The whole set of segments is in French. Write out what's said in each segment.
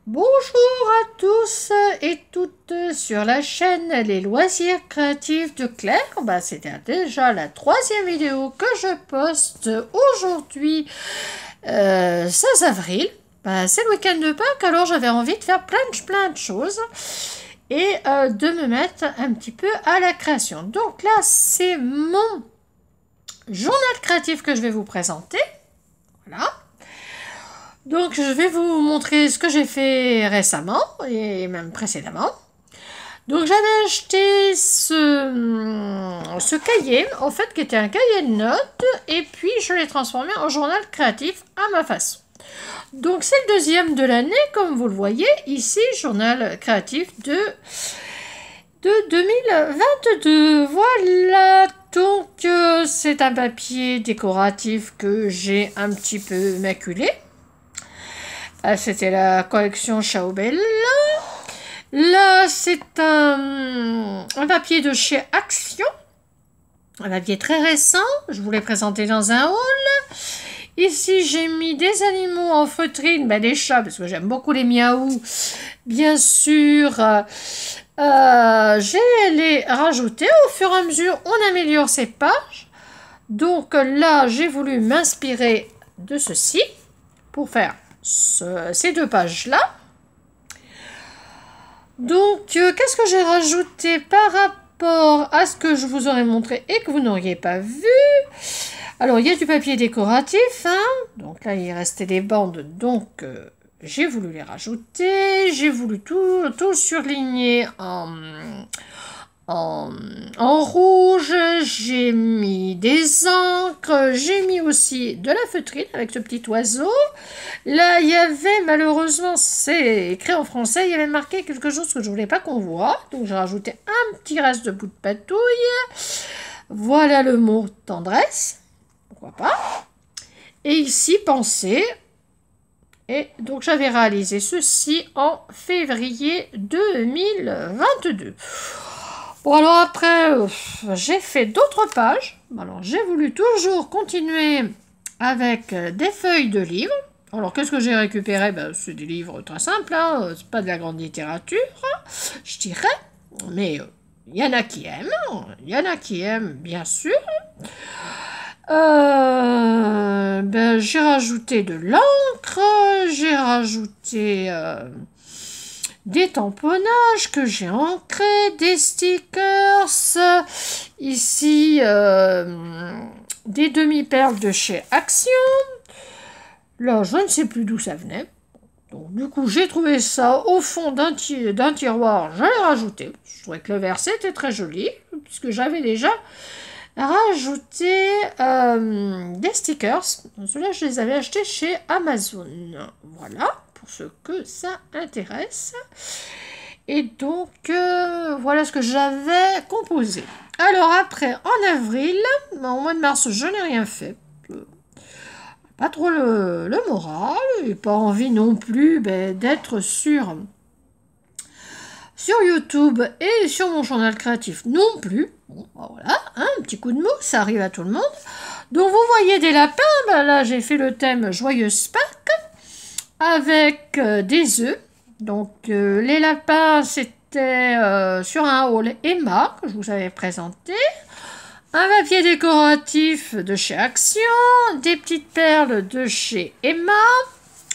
Bonjour à tous et toutes sur la chaîne Les Loisirs Créatifs de Claire. C'était déjà la troisième vidéo que je poste aujourd'hui, 16 avril. C'est le week-end de Pâques, alors j'avais envie de faire plein de choses et de me mettre un petit peu à la création. Donc là, c'est mon journal créatif que je vais vous présenter. Voilà. Donc, je vais vous montrer ce que j'ai fait récemment et même précédemment. Donc, j'avais acheté ce cahier, en fait, qui était un cahier de notes, et puis je l'ai transformé en journal créatif à ma façon. Donc, c'est le deuxième de l'année, comme vous le voyez, ici, journal créatif de 2022. Voilà, donc c'est un papier décoratif que j'ai un petit peu maculé. C'était la collection Chaobel. Là, c'est un papier de chez Action. Un papier très récent. Je vous l'ai présenté dans un haul. Ici, j'ai mis des animaux en feutrine. Des chats, parce que j'aime beaucoup les miaou. Bien sûr, j'ai les rajoutés. Au fur et à mesure, on améliore ces pages. Donc là, j'ai voulu m'inspirer de ceci pour faire ces deux pages-là. Donc, qu'est-ce que j'ai rajouté par rapport à ce que je vous aurais montré et que vous n'auriez pas vu? Alors, il y a du papier décoratif, hein. Donc là, il restait des bandes, donc j'ai voulu les rajouter. J'ai voulu tout surligner en rouge, j'ai mis des encres, j'ai mis aussi de la feutrine avec ce petit oiseau. Là, il y avait, malheureusement, c'est écrit en français, il y avait marqué quelque chose que je voulais pas qu'on voit. Donc, j'ai rajouté un petit reste de bout de patouille. Voilà le mot tendresse. Pourquoi pas. Et ici, pensée. Et donc, j'avais réalisé ceci en février 2022. Bon, alors après, j'ai fait d'autres pages. Alors, j'ai voulu toujours continuer avec des feuilles de livres. Alors, qu'est-ce que j'ai récupéré? C'est des livres très simples, hein. C'est pas de la grande littérature, je dirais. Mais il y en a qui aiment. Il y en a qui aiment, bien sûr. J'ai rajouté de l'encre. J'ai rajouté des tamponnages que j'ai ancrés, des stickers, ici des demi-perles de chez Action. Là, je ne sais plus d'où ça venait. Donc, du coup, j'ai trouvé ça au fond d'un tiroir, je l'ai rajouté. Je trouvais que le verset était très joli, puisque j'avais déjà rajouté des stickers. Ceux-là, je les avais achetés chez Amazon. Voilà. Pour ceux que ça intéresse. Et donc, voilà ce que j'avais composé. Alors après, en avril, au mois de mars, je n'ai rien fait. Pas trop le moral, et pas envie non plus d'être sur YouTube et sur mon journal créatif non plus. Bon, voilà, un petit coup de mou, ça arrive à tout le monde. Donc vous voyez des lapins, là j'ai fait le thème Joyeuse Pâques avec des œufs. Donc les lapins, c'était sur un haul Emma que je vous avais présenté. Un papier décoratif de chez Action, des petites perles de chez Emma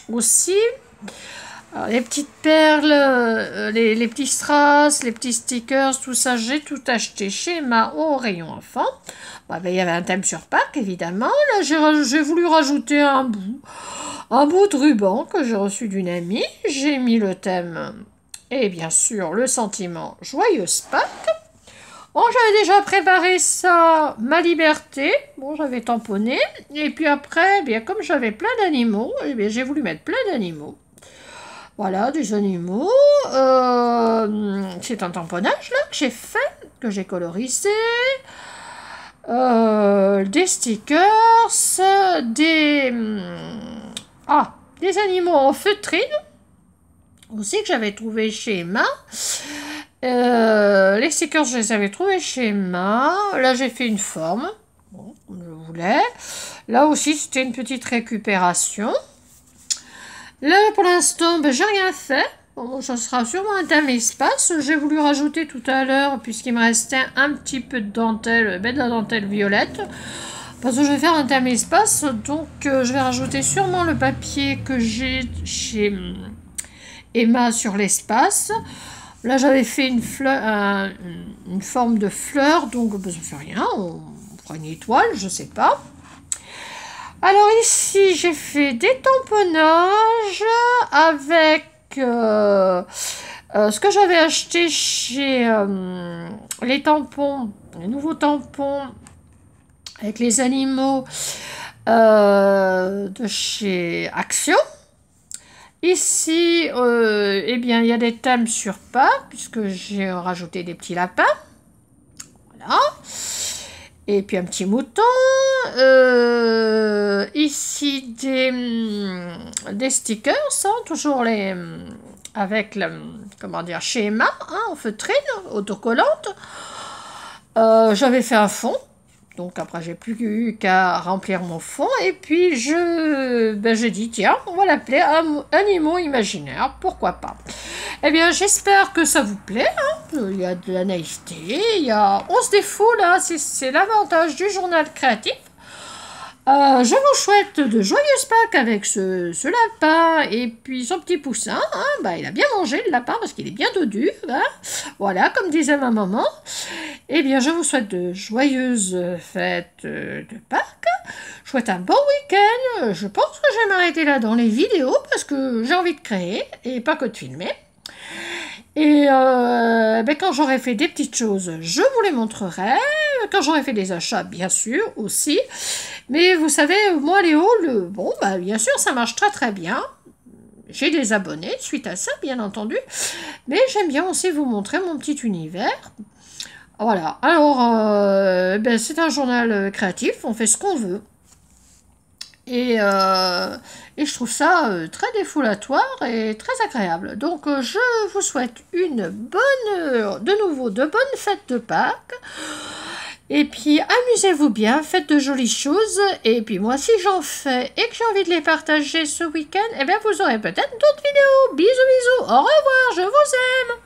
aussi. Alors, les petites perles, les petits strass, les petits stickers, tout ça, j'ai tout acheté chez Emma au rayon enfant. Il y avait un thème sur Pâques, évidemment. Là, j'ai voulu rajouter un bout de ruban que j'ai reçu d'une amie. J'ai mis le thème et bien sûr le sentiment Joyeuse Pâques. Bon, j'avais déjà préparé ça, ma liberté. Bon, j'avais tamponné. Et puis après, comme j'avais plein d'animaux, j'ai voulu mettre plein d'animaux. Voilà, des animaux. C'est un tamponnage, là, que j'ai fait, que j'ai colorisé. Des stickers, des animaux en feutrine, aussi, que j'avais trouvé chez Emma. Les stickers, je les avais trouvés chez Emma. Là, j'ai fait une forme, bon, comme je voulais. Là aussi, c'était une petite récupération. Là, pour l'instant, ben, j'ai rien fait. Bon, ça sera sûrement un thème espace. J'ai voulu rajouter tout à l'heure, puisqu'il me restait un petit peu de dentelle, ben, de la dentelle violette. Parce que je vais faire un thème espace, donc je vais rajouter sûrement le papier que j'ai chez Emma sur l'espace. Là, j'avais fait une fleur, une forme de fleur, donc ben, ça fait rien, on fera une étoile, je sais pas. Alors ici, j'ai fait des tamponnages avec ce que j'avais acheté chez les tampons, les nouveaux tampons avec les animaux de chez Action. Ici, eh bien, il y a des thèmes sur Pâques, puisque j'ai rajouté des petits lapins. Voilà. Et puis un petit mouton. Ici, des stickers, hein, toujours les... avec le... comment dire, chez Emma, hein, en feutrine, autocollante. J'avais fait un fond. Donc après, j'ai plus eu qu'à remplir mon fond. Et puis, j'ai dit, tiens, on va l'appeler Animaux imaginaires. Pourquoi pas? Eh bien, j'espère que ça vous plaît. Hein. Il y a de la naïveté. On se défoule. Hein. C'est l'avantage du journal créatif. Je vous souhaite de joyeuses Pâques avec ce lapin et puis son petit poussin. Hein, bah, il a bien mangé le lapin parce qu'il est bien dodu. Hein, voilà, comme disait ma maman. Eh bien, je vous souhaite de joyeuses fêtes de Pâques. Je souhaite un bon week-end. Je pense que je vais m'arrêter là dans les vidéos parce que j'ai envie de créer et pas que de filmer. Et quand j'aurai fait des petites choses, je vous les montrerai. Quand j'aurai fait des achats, bien sûr, aussi. Mais vous savez, moi, les hauls, bon, bah, bien sûr, ça marche très très bien. J'ai des abonnés suite à ça, bien entendu. Mais j'aime bien aussi vous montrer mon petit univers. Voilà. Alors, c'est un journal créatif. On fait ce qu'on veut. Et je trouve ça très défoulatoire et très agréable. Donc, je vous souhaite de nouveau, de bonnes fêtes de Pâques. Et puis, amusez-vous bien, faites de jolies choses. Et puis, moi, si j'en fais et que j'ai envie de les partager ce week-end, eh bien, vous aurez peut-être d'autres vidéos. Bisous, bisous. Au revoir, je vous aime.